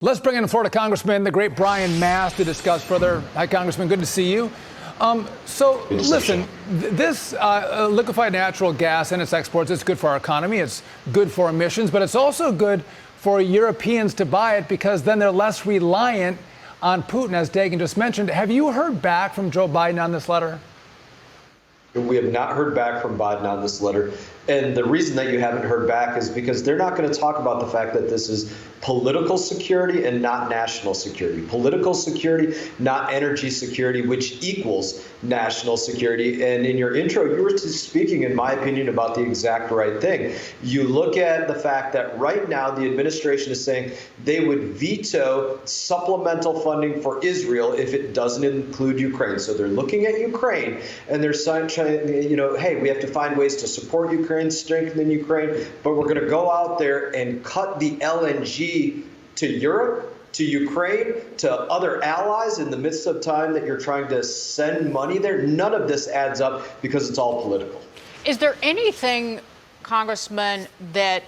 Let's bring in Florida Congressman, the great Brian Mast, to discuss further. Hi, Congressman. Good to see you. Listen, this liquefied natural gas and its exports, it's good for our economy. It's good for emissions, but it's also good for Europeans to buy it because then they're less reliant on Putin, as Dagan just mentioned. Have you heard back from Joe Biden on this letter? We have not heard back from Biden on this letter. And the reason that you haven't heard back is because they're not going to talk about the fact that this is political security and not national security. Political security, not energy security, which equals national security. And in your intro, you were speaking, in my opinion, about the exact right thing. You look at the fact that right now the administration is saying they would veto supplemental funding for Israel if it doesn't include Ukraine. So they're looking at Ukraine and they're saying, hey, we have to find ways to support Ukraine, strengthen Ukraine, but we're going to go out there and cut the LNG to Europe, to Ukraine, to other allies in the midst of time that you're trying to send money there. None of this adds up because it's all political. Is there anything, Congressman, that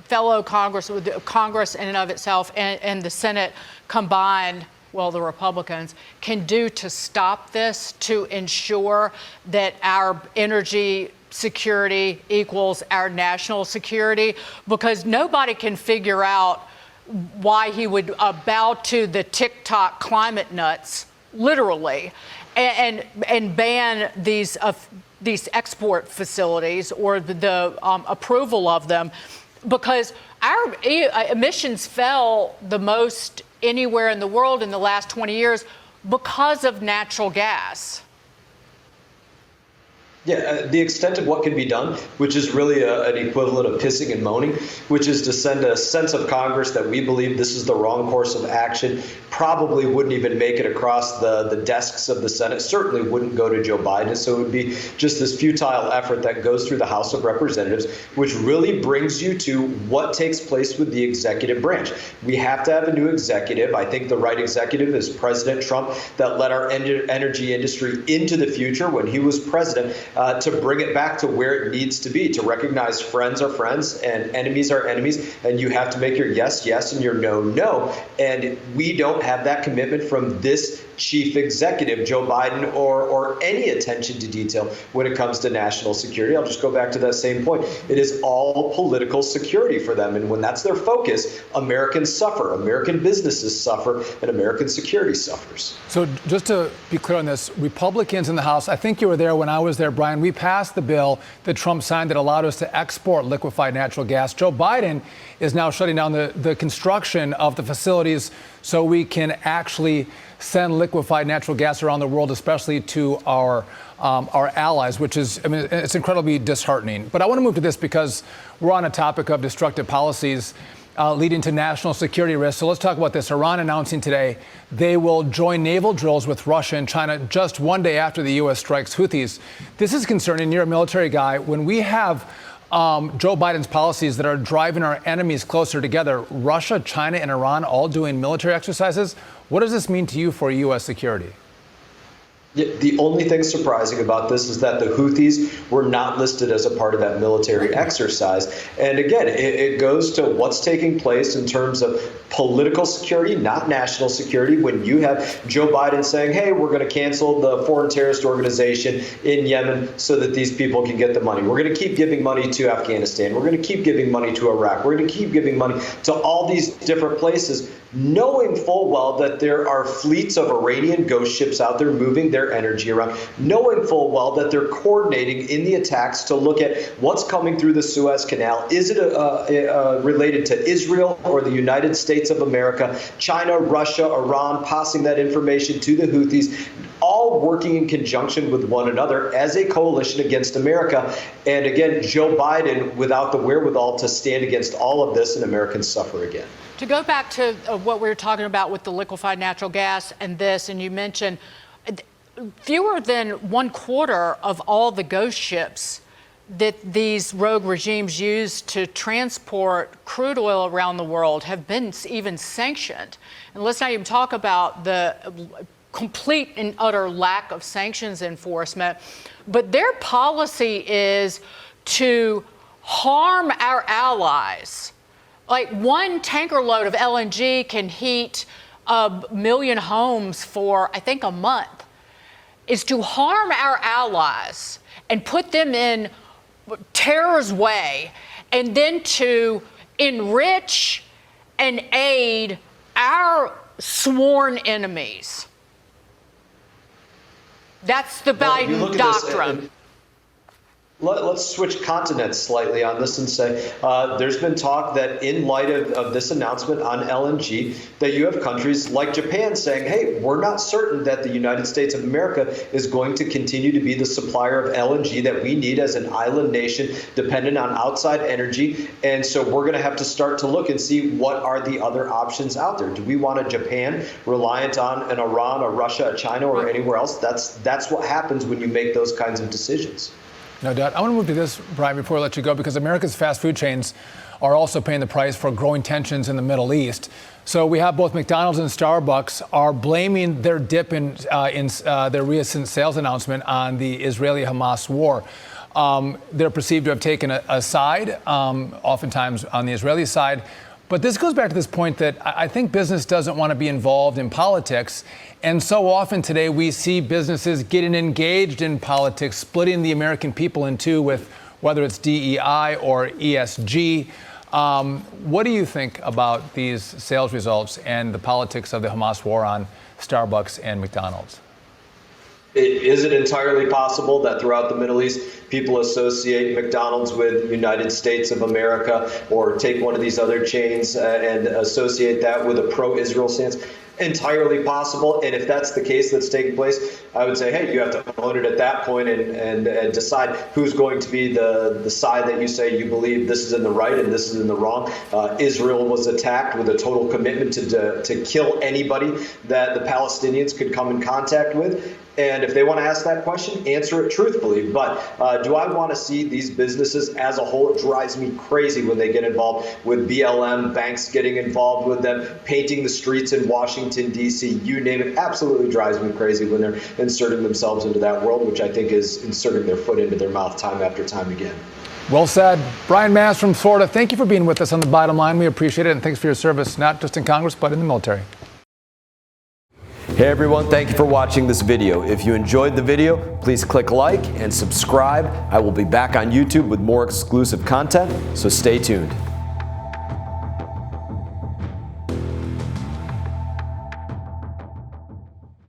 fellow Congress in and of itself and the Senate combined, well, the Republicans, can do to stop this, to ensure that our energy security equals our national security? Because nobody can figure out why he would bow to the TikTok climate nuts, literally, and ban these export facilities or the approval of them, because our emissions fell the most anywhere in the world in the last 20 years because of natural gas. Yeah, the extent of what can be done, which is really an equivalent of pissing and moaning, which is to send a sense of Congress that we believe this is the wrong course of action, probably wouldn't even make it across the desks of the Senate, certainly wouldn't go to Joe Biden. So it would be just this futile effort that goes through the House of Representatives, which really brings you to what takes place with the executive branch. We have to have a new executive. I think the right executive is President Trump, that led our energy industry into the future when he was president. To bring it back to where it needs to be, to recognize friends are friends and enemies are enemies, and you have to make your yes, yes, and your no, no. And we don't have that commitment from this chief executive, Joe Biden, or any attention to detail when it comes to national security. I'll just go back to that same point. It is all political security for them. And when that's their focus, Americans suffer, American businesses suffer, and American security suffers. So just to be clear on this, Republicans in the House, I think you were there when I was there, Brian, we passed the bill that Trump signed that allowed us to export liquefied natural gas. Joe Biden is now shutting down the construction of the facilities so we can actually send liquefied natural gas around the world, especially to our allies, which is, I mean, it's incredibly disheartening. But I want to move to this because we're on a topic of destructive policies leading to national security risks. So let's talk about this. Iran announcing today they will join naval drills with Russia and China just one day after the U.S. strikes Houthis. This is concerning. You're a military guy. When we have Joe Biden's policies that are driving our enemies closer together, Russia, China, and Iran all doing military exercises, what does this mean to you for U.S. security? The only thing surprising about this is that the Houthis were not listed as a part of that military exercise. And again, it goes to what's taking place in terms of political security, not national security. When you have Joe Biden saying, hey, we're going to cancel the foreign terrorist organization in Yemen so that these people can get the money. We're going to keep giving money to Afghanistan. We're going to keep giving money to Iraq. We're going to keep giving money to all these different places, knowing full well that there are fleets of Iranian ghost ships out there moving their energy around, knowing full well that they're coordinating in the attacks to look at what's coming through the Suez Canal. Is it related to Israel or the United States of America, China, Russia, Iran, passing that information to the Houthis, all working in conjunction with one another as a coalition against America. And again, Joe Biden without the wherewithal to stand against all of this, and Americans suffer again. To go back to what we were talking about with the liquefied natural gas and this, and you mentioned fewer than 1/4 of all the ghost ships that these rogue regimes use to transport crude oil around the world have been even sanctioned. And let's not even talk about the complete and utter lack of sanctions enforcement. But their policy is to harm our allies like one tanker load of LNG can heat 1 million homes for, I think, a month, is to harm our allies and put them in terror's way, and then to enrich and aid our sworn enemies. That's the Biden doctrine. Let's switch continents slightly on this and say there's been talk that in light of this announcement on LNG, that you have countries like Japan saying, hey, we're not certain that the United States of America is going to continue to be the supplier of LNG that we need as an island nation dependent on outside energy. And so we're going to have to start to look and see what are the other options out there. Do we want a Japan reliant on an Iran, a Russia, a China, or anywhere else? That's what happens when you make those kinds of decisions. No doubt. I want to move to this, Brian, before I let you go, because America's fast food chains are also paying the price for growing tensions in the Middle East. So we have both McDonald's and Starbucks are blaming their dip in their recent sales announcement on the Israeli-Hamas war. They're perceived to have taken a side, oftentimes on the Israeli side. But this goes back to this point that I think business doesn't want to be involved in politics. And so often today we see businesses getting engaged in politics, splitting the American people in two with whether it's DEI or ESG. What do you think about these sales results and the politics of the Hamas war on Starbucks and McDonald's? Is it entirely possible that throughout the Middle East, people associate McDonald's with United States of America, or take one of these other chains and associate that with a pro-Israel stance? Entirely possible. And if that's the case that's taking place, I would say, hey, you have to own it at that point and decide who's going to be the side that you say you believe this is in the right and this is in the wrong. Israel was attacked with a total commitment to kill anybody that the Palestinians could come in contact with. And if they want to ask that question, answer it truthfully. But do I want to see these businesses as a whole? It drives me crazy when they get involved with BLM, banks getting involved with them, painting the streets in Washington, D.C., you name it. Absolutely drives me crazy when they're inserting themselves into that world, which I think is inserting their foot into their mouth time after time again. Well said. Brian Mast from Florida, thank you for being with us on The Bottom Line. We appreciate it, and thanks for your service, not just in Congress, but in the military. Hey everyone, thank you for watching this video. If you enjoyed the video, please click like and subscribe. I will be back on YouTube with more exclusive content, so stay tuned.